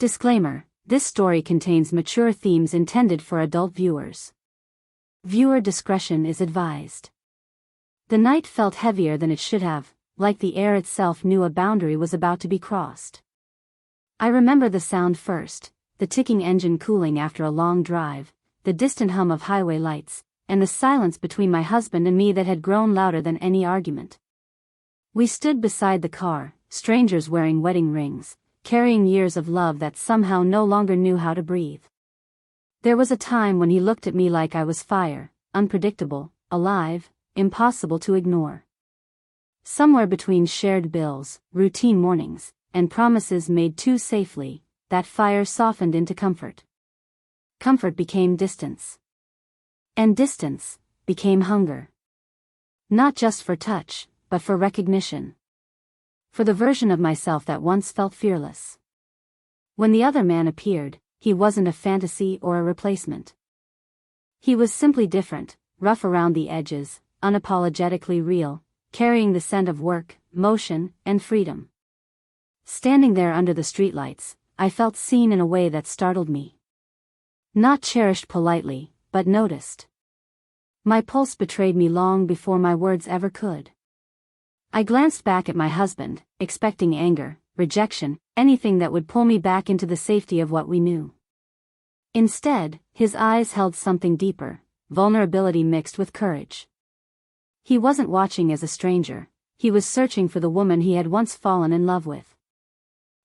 Disclaimer: this story contains mature themes intended for adult viewers. Viewer discretion is advised. The night felt heavier than it should have, like the air itself knew a boundary was about to be crossed. I remember the sound first, the ticking engine cooling after a long drive, the distant hum of highway lights, and the silence between my husband and me that had grown louder than any argument. We stood beside the car, strangers wearing wedding rings, carrying years of love that somehow no longer knew how to breathe. There was a time when he looked at me like I was fire, unpredictable, alive, impossible to ignore. Somewhere between shared bills, routine mornings, and promises made too safely, that fire softened into comfort. Comfort became distance. And distance became hunger. Not just for touch, but for recognition. For the version of myself that once felt fearless. When the other man appeared, he wasn't a fantasy or a replacement. He was simply different, rough around the edges, unapologetically real, carrying the scent of work, motion, and freedom. Standing there under the streetlights, I felt seen in a way that startled me. Not cherished politely, but noticed. My pulse betrayed me long before my words ever could. I glanced back at my husband, expecting anger, rejection, anything that would pull me back into the safety of what we knew. Instead, his eyes held something deeper, vulnerability mixed with courage. He wasn't watching as a stranger, he was searching for the woman he had once fallen in love with.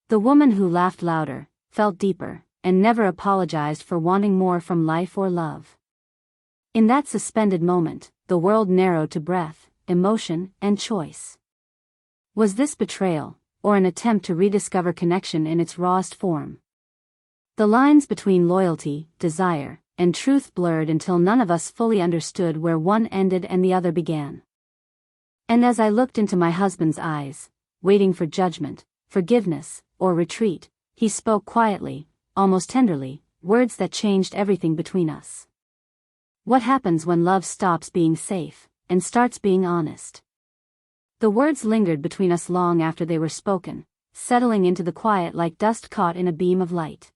The woman who laughed louder, felt deeper, and never apologized for wanting more from life or love. In that suspended moment, the world narrowed to breath, emotion, and choice. Was this betrayal, or an attempt to rediscover connection in its rawest form? The lines between loyalty, desire, and truth blurred until none of us fully understood where one ended and the other began. And as I looked into my husband's eyes, waiting for judgment, forgiveness, or retreat, he spoke quietly, almost tenderly, words that changed everything between us. What happens when love stops being safe and starts being honest? The words lingered between us long after they were spoken, settling into the quiet like dust caught in a beam of light.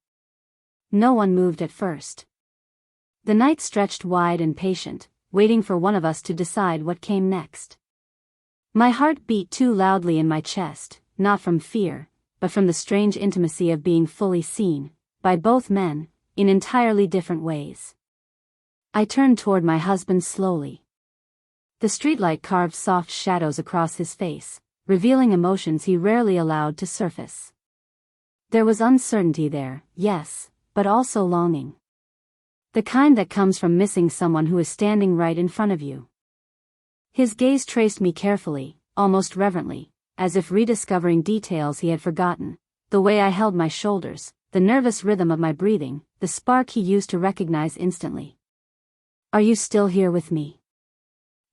No one moved at first. The night stretched wide and patient, waiting for one of us to decide what came next. My heart beat too loudly in my chest, not from fear, but from the strange intimacy of being fully seen, by both men, in entirely different ways. I turned toward my husband slowly. The streetlight carved soft shadows across his face, revealing emotions he rarely allowed to surface. There was uncertainty there, yes, but also longing. The kind that comes from missing someone who is standing right in front of you. His gaze traced me carefully, almost reverently, as if rediscovering details he had forgotten, the way I held my shoulders, the nervous rhythm of my breathing, the spark he used to recognize instantly. "Are you still here with me?"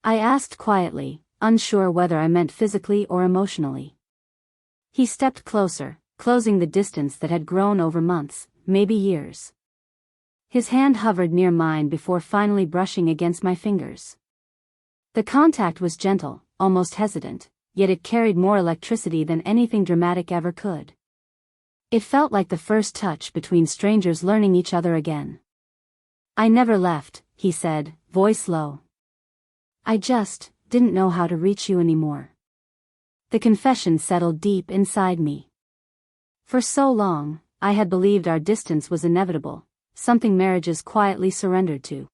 I asked quietly, unsure whether I meant physically or emotionally. He stepped closer, closing the distance that had grown over months, maybe years. His hand hovered near mine before finally brushing against my fingers. The contact was gentle, almost hesitant, yet it carried more electricity than anything dramatic ever could. It felt like the first touch between strangers learning each other again. "I never left," he said, voice low. "I just didn't know how to reach you anymore." The confession settled deep inside me. For so long, I had believed our distance was inevitable, something marriages quietly surrendered to.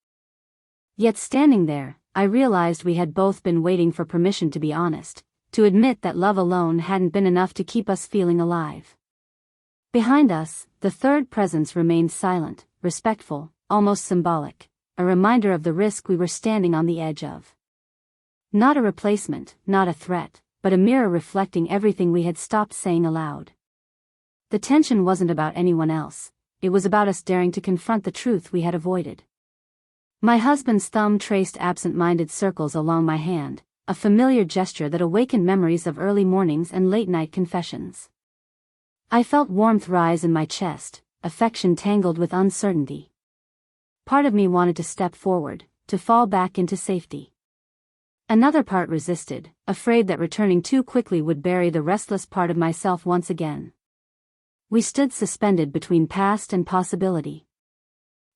Yet standing there, I realized we had both been waiting for permission to be honest, to admit that love alone hadn't been enough to keep us feeling alive. Behind us, the third presence remained silent, respectful, almost symbolic, a reminder of the risk we were standing on the edge of. Not a replacement, not a threat, but a mirror reflecting everything we had stopped saying aloud. The tension wasn't about anyone else, it was about us daring to confront the truth we had avoided. My husband's thumb traced absent-minded circles along my hand, a familiar gesture that awakened memories of early mornings and late-night confessions. I felt warmth rise in my chest, affection tangled with uncertainty. Part of me wanted to step forward, to fall back into safety. Another part resisted, afraid that returning too quickly would bury the restless part of myself once again. We stood suspended between past and possibility.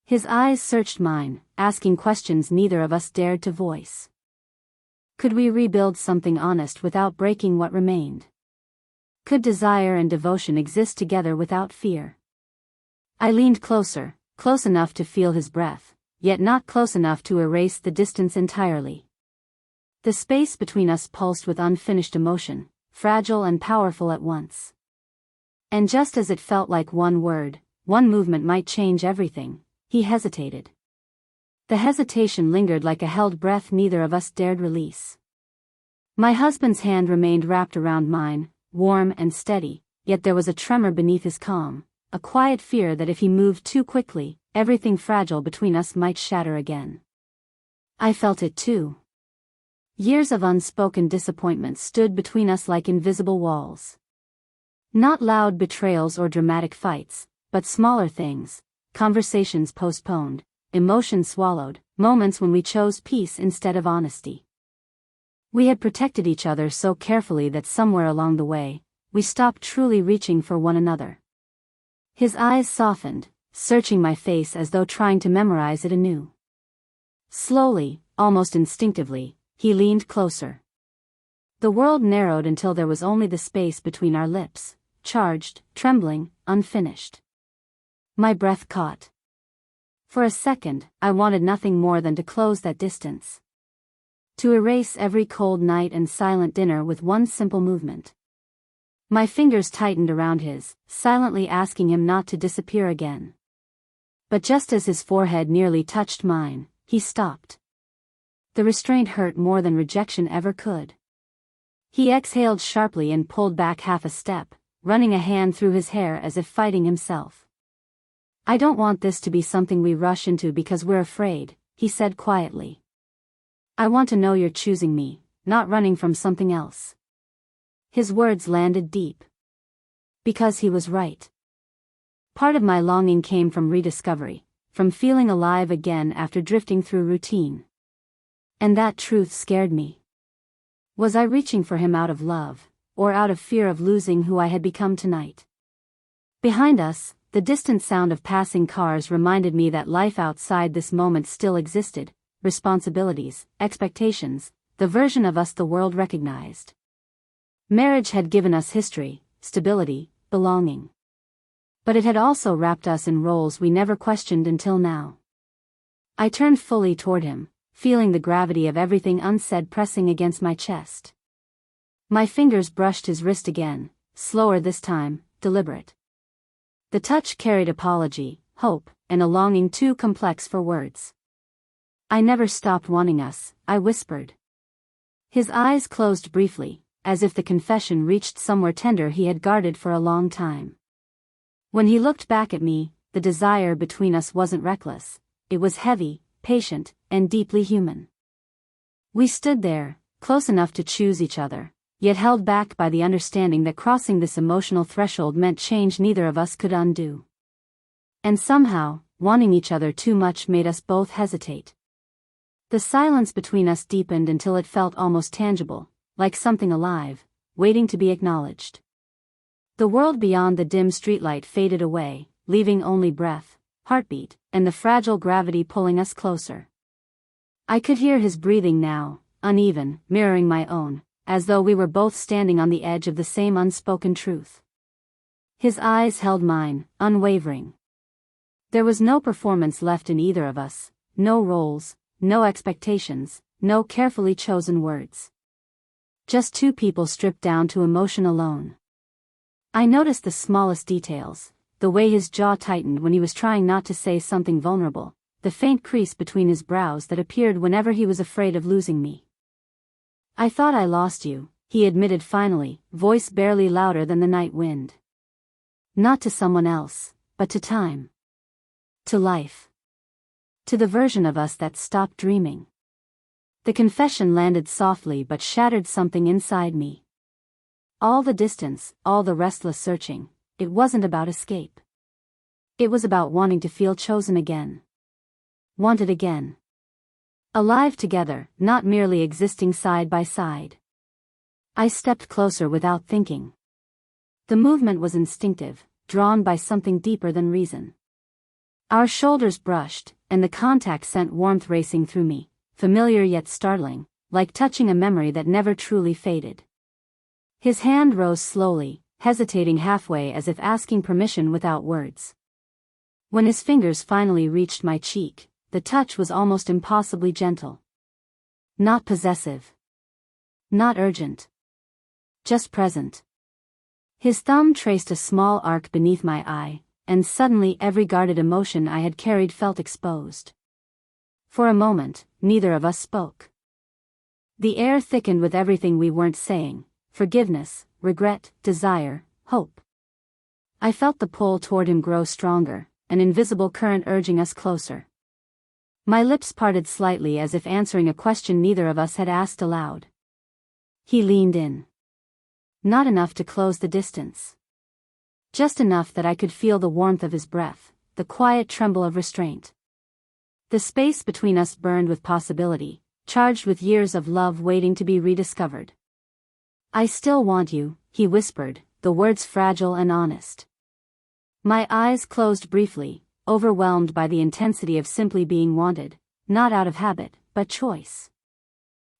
His eyes searched mine, asking questions neither of us dared to voice. Could we rebuild something honest without breaking what remained? Could desire and devotion exist together without fear? I leaned closer, close enough to feel his breath, yet not close enough to erase the distance entirely. The space between us pulsed with unfinished emotion, fragile and powerful at once. And just as it felt like one word, one movement might change everything, he hesitated. The hesitation lingered like a held breath neither of us dared release. My husband's hand remained wrapped around mine, warm and steady, yet there was a tremor beneath his calm, a quiet fear that if he moved too quickly, everything fragile between us might shatter again. I felt it too. Years of unspoken disappointment stood between us like invisible walls. Not loud betrayals or dramatic fights, but smaller things, conversations postponed, emotions swallowed, moments when we chose peace instead of honesty. We had protected each other so carefully that somewhere along the way, we stopped truly reaching for one another. His eyes softened, searching my face as though trying to memorize it anew. Slowly, almost instinctively, he leaned closer. The world narrowed until there was only the space between our lips, charged, trembling, unfinished. My breath caught. For a second, I wanted nothing more than to close that distance. To erase every cold night and silent dinner with one simple movement. My fingers tightened around his, silently asking him not to disappear again. But just as his forehead nearly touched mine, he stopped. The restraint hurt more than rejection ever could. He exhaled sharply and pulled back half a step, running a hand through his hair as if fighting himself. I don't want this to be something we rush into because we're afraid, he said quietly. I want to know you're choosing me, not running from something else. His words landed deep. Because he was right. Part of my longing came from rediscovery, from feeling alive again after drifting through routine. And that truth scared me. Was I reaching for him out of love, or out of fear of losing who I had become tonight? Behind us, the distant sound of passing cars reminded me that life outside this moment still existed, responsibilities, expectations, the version of us the world recognized. Marriage had given us history, stability, belonging. But it had also wrapped us in roles we never questioned until now. I turned fully toward him, feeling the gravity of everything unsaid pressing against my chest. My fingers brushed his wrist again, slower this time, deliberate. The touch carried apology, hope, and a longing too complex for words. I never stopped wanting us, I whispered. His eyes closed briefly, as if the confession reached somewhere tender he had guarded for a long time. When he looked back at me, the desire between us wasn't reckless, it was heavy, patient, and deeply human. We stood there, close enough to choose each other, yet held back by the understanding that crossing this emotional threshold meant change neither of us could undo. And somehow, wanting each other too much made us both hesitate. The silence between us deepened until it felt almost tangible, like something alive, waiting to be acknowledged. The world beyond the dim streetlight faded away, leaving only breath, heartbeat, and the fragile gravity pulling us closer. I could hear his breathing now, uneven, mirroring my own, as though we were both standing on the edge of the same unspoken truth. His eyes held mine, unwavering. There was no performance left in either of us, no roles, no expectations, no carefully chosen words. Just two people stripped down to emotion alone. I noticed the smallest details, the way his jaw tightened when he was trying not to say something vulnerable, the faint crease between his brows that appeared whenever he was afraid of losing me. I thought I lost you, he admitted finally, voice barely louder than the night wind. Not to someone else, but to time. To life. To the version of us that stopped dreaming. The confession landed softly but shattered something inside me. All the distance, all the restless searching, it wasn't about escape. It was about wanting to feel chosen again. Wanted again. Alive together, not merely existing side by side. I stepped closer without thinking. The movement was instinctive, drawn by something deeper than reason. Our shoulders brushed, and the contact sent warmth racing through me, familiar yet startling, like touching a memory that never truly faded. His hand rose slowly, hesitating halfway as if asking permission without words. When his fingers finally reached my cheek, the touch was almost impossibly gentle. Not possessive. Not urgent. Just present. His thumb traced a small arc beneath my eye, and suddenly every guarded emotion I had carried felt exposed. For a moment, neither of us spoke. The air thickened with everything we weren't saying: forgiveness, regret, desire, hope. I felt the pull toward him grow stronger, an invisible current urging us closer. My lips parted slightly as if answering a question neither of us had asked aloud. He leaned in. Not enough to close the distance. Just enough that I could feel the warmth of his breath, the quiet tremble of restraint. The space between us burned with possibility, charged with years of love waiting to be rediscovered. "I still want you," he whispered, the words fragile and honest. My eyes closed briefly, overwhelmed by the intensity of simply being wanted, not out of habit, but choice.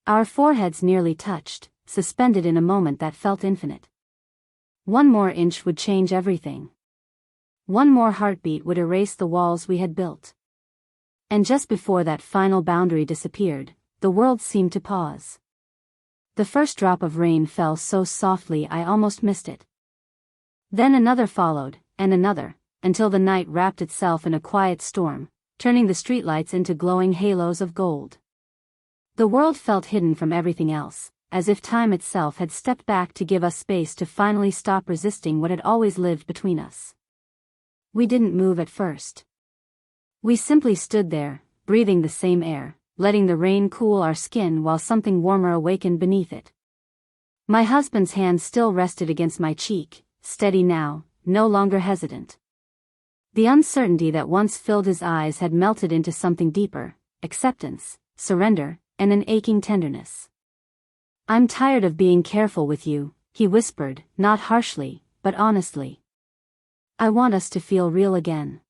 Our foreheads nearly touched, suspended in a moment that felt infinite. One more inch would change everything. One more heartbeat would erase the walls we had built. And just before that final boundary disappeared, the world seemed to pause. The first drop of rain fell so softly I almost missed it. Then another followed, and another, until the night wrapped itself in a quiet storm, turning the streetlights into glowing halos of gold. The world felt hidden from everything else, as if time itself had stepped back to give us space to finally stop resisting what had always lived between us. We didn't move at first. We simply stood there, breathing the same air, letting the rain cool our skin while something warmer awakened beneath it. My husband's hand still rested against my cheek, steady now, no longer hesitant. The uncertainty that once filled his eyes had melted into something deeper: acceptance, surrender, and an aching tenderness. "I'm tired of being careful with you," he whispered, not harshly, but honestly. "I want us to feel real again."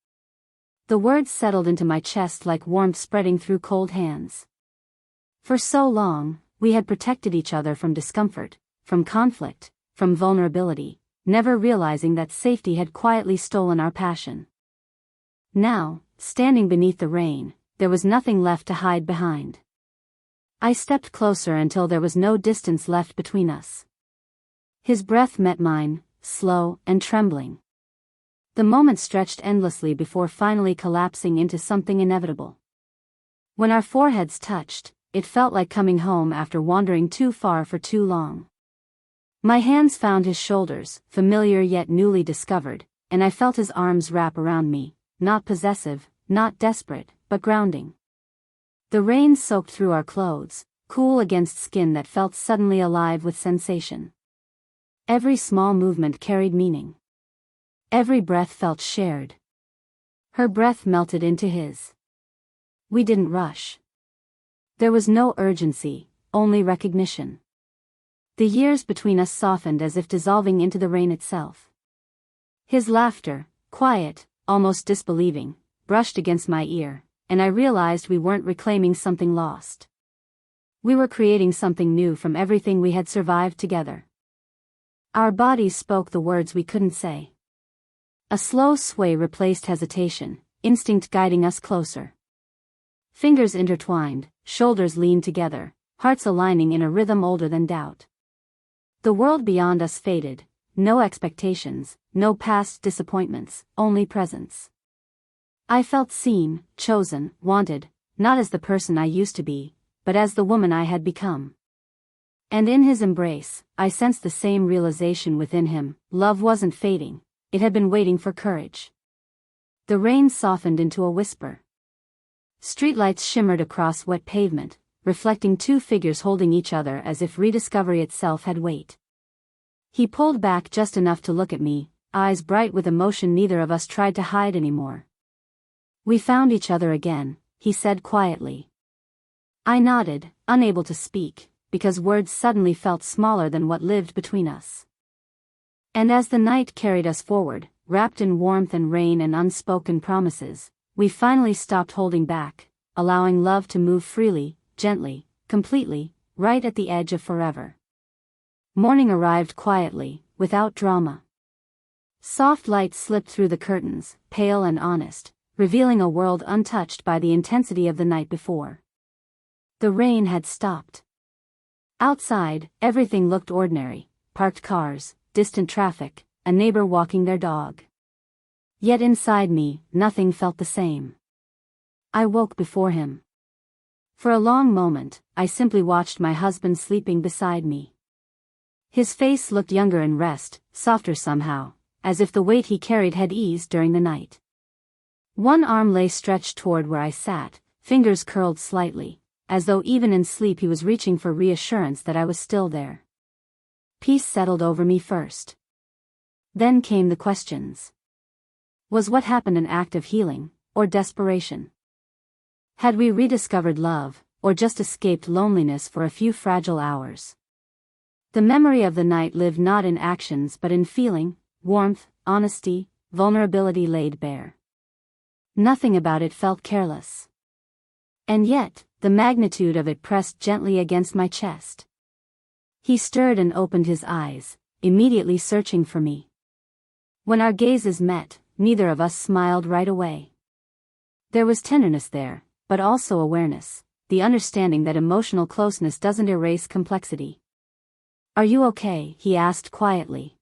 The words settled into my chest like warmth spreading through cold hands. For so long, we had protected each other from discomfort, from conflict, from vulnerability, never realizing that safety had quietly stolen our passion. Now, standing beneath the rain, there was nothing left to hide behind. I stepped closer until there was no distance left between us. His breath met mine, slow and trembling. The moment stretched endlessly before finally collapsing into something inevitable. When our foreheads touched, it felt like coming home after wandering too far for too long. My hands found his shoulders, familiar yet newly discovered, and I felt his arms wrap around me, not possessive, not desperate, but grounding. The rain soaked through our clothes, cool against skin that felt suddenly alive with sensation. Every small movement carried meaning. Every breath felt shared. Her breath melted into his. We didn't rush. There was no urgency, only recognition. The years between us softened as if dissolving into the rain itself. His laughter, quiet, almost disbelieving, brushed against my ear, and I realized we weren't reclaiming something lost. We were creating something new from everything we had survived together. Our bodies spoke the words we couldn't say. A slow sway replaced hesitation, instinct guiding us closer. Fingers intertwined, shoulders leaned together, hearts aligning in a rhythm older than doubt. The world beyond us faded, no expectations, no past disappointments, only presence. I felt seen, chosen, wanted, not as the person I used to be, but as the woman I had become. And in his embrace, I sensed the same realization within him: love wasn't fading, it had been waiting for courage. The rain softened into a whisper. Streetlights shimmered across wet pavement, reflecting two figures holding each other as if rediscovery itself had weight. He pulled back just enough to look at me, eyes bright with emotion neither of us tried to hide anymore. "We found each other again," he said quietly. I nodded, unable to speak, because words suddenly felt smaller than what lived between us. And as the night carried us forward, wrapped in warmth and rain and unspoken promises, we finally stopped holding back, allowing love to move freely, gently, completely, right at the edge of forever. Morning arrived quietly, without drama. Soft light slipped through the curtains, pale and honest, revealing a world untouched by the intensity of the night before. The rain had stopped. Outside, everything looked ordinary: parked cars, distant traffic, a neighbor walking their dog. Yet inside me, nothing felt the same. I woke before him. For a long moment, I simply watched my husband sleeping beside me. His face looked younger in rest, softer somehow, as if the weight he carried had eased during the night. One arm lay stretched toward where I sat, fingers curled slightly, as though even in sleep he was reaching for reassurance that I was still there. Peace settled over me first. Then came the questions. Was what happened an act of healing, or desperation? Had we rediscovered love, or just escaped loneliness for a few fragile hours? The memory of the night lived not in actions but in feeling, warmth, honesty, vulnerability laid bare. Nothing about it felt careless. And yet, the magnitude of it pressed gently against my chest. He stirred and opened his eyes, immediately searching for me. When our gazes met, neither of us smiled right away. There was tenderness there, but also awareness, the understanding that emotional closeness doesn't erase complexity. "Are you okay?" he asked quietly.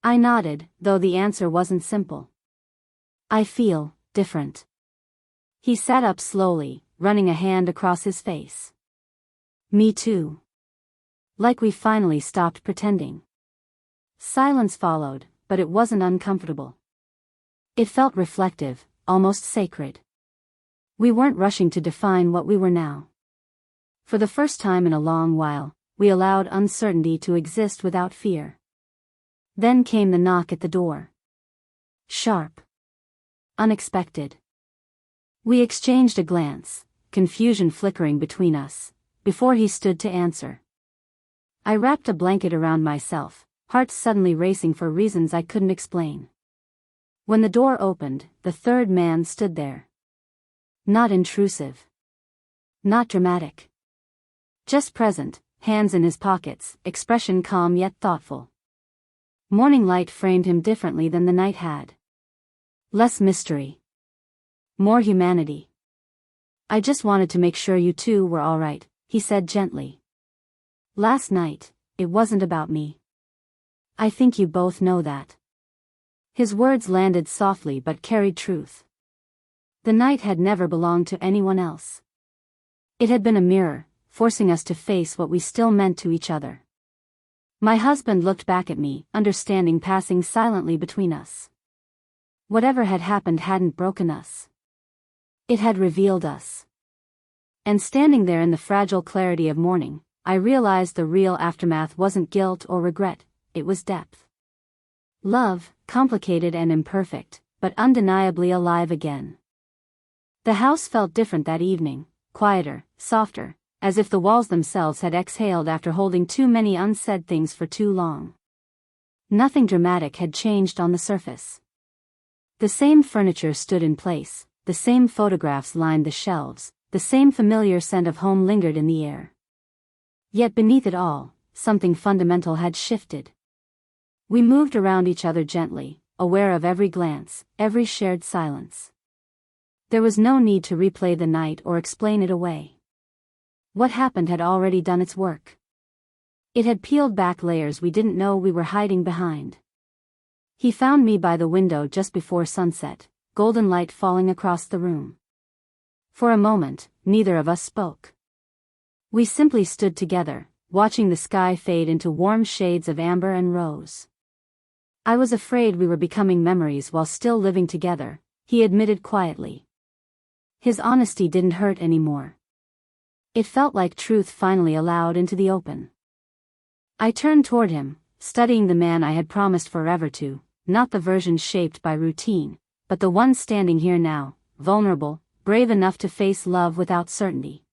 I nodded, though the answer wasn't simple. "I feel different." He sat up slowly, running a hand across his face. "Me too." Like we finally stopped pretending. Silence followed, but it wasn't uncomfortable. It felt reflective, almost sacred. We weren't rushing to define what we were now. For the first time in a long while, we allowed uncertainty to exist without fear. Then came the knock at the door. Sharp. Unexpected. We exchanged a glance, confusion flickering between us, before he stood to answer. I wrapped a blanket around myself, heart suddenly racing for reasons I couldn't explain. When the door opened, the third man stood there. Not intrusive. Not dramatic. Just present, hands in his pockets, expression calm yet thoughtful. Morning light framed him differently than the night had. Less mystery. More humanity. "I just wanted to make sure you two were all right," he said gently. "Last night, it wasn't about me. I think you both know that." His words landed softly but carried truth. The night had never belonged to anyone else. It had been a mirror, forcing us to face what we still meant to each other. My husband looked back at me, understanding passing silently between us. Whatever had happened hadn't broken us. It had revealed us. And standing there in the fragile clarity of morning, I realized the real aftermath wasn't guilt or regret, it was depth. Love, complicated and imperfect, but undeniably alive again. The house felt different that evening, quieter, softer, as if the walls themselves had exhaled after holding too many unsaid things for too long. Nothing dramatic had changed on the surface. The same furniture stood in place, the same photographs lined the shelves, the same familiar scent of home lingered in the air. Yet beneath it all, something fundamental had shifted. We moved around each other gently, aware of every glance, every shared silence. There was no need to replay the night or explain it away. What happened had already done its work. It had peeled back layers we didn't know we were hiding behind. He found me by the window just before sunset, golden light falling across the room. For a moment, neither of us spoke. We simply stood together, watching the sky fade into warm shades of amber and rose. "I was afraid we were becoming memories while still living together," he admitted quietly. His honesty didn't hurt anymore. It felt like truth finally allowed into the open. I turned toward him, studying the man I had promised forever to, not the version shaped by routine, but the one standing here now, vulnerable, brave enough to face love without certainty.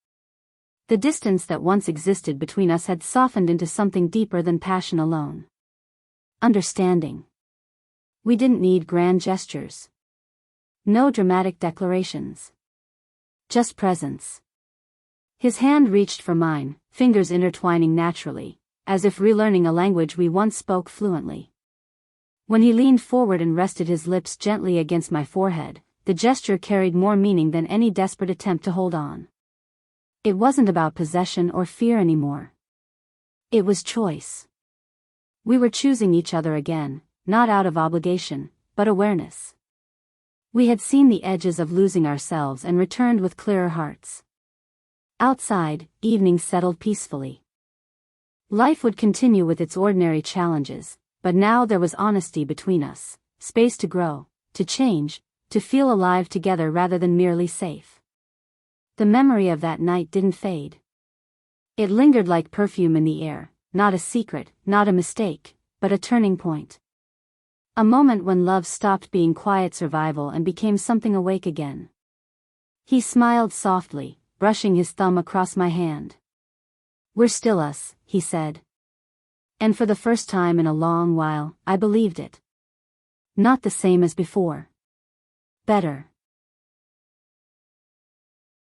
The distance that once existed between us had softened into something deeper than passion alone. Understanding. We didn't need grand gestures. No dramatic declarations. Just presence. His hand reached for mine, fingers intertwining naturally, as if relearning a language we once spoke fluently. When he leaned forward and rested his lips gently against my forehead, the gesture carried more meaning than any desperate attempt to hold on. It wasn't about possession or fear anymore. It was choice. We were choosing each other again, not out of obligation, but awareness. We had seen the edges of losing ourselves and returned with clearer hearts. Outside, evening settled peacefully. Life would continue with its ordinary challenges, but now there was honesty between us, space to grow, to change, to feel alive together rather than merely safe. The memory of that night didn't fade. It lingered like perfume in the air, not a secret, not a mistake, but a turning point. A moment when love stopped being quiet survival and became something awake again. He smiled softly, brushing his thumb across my hand. "We're still us," he said. And for the first time in a long while, I believed it. Not the same as before. Better.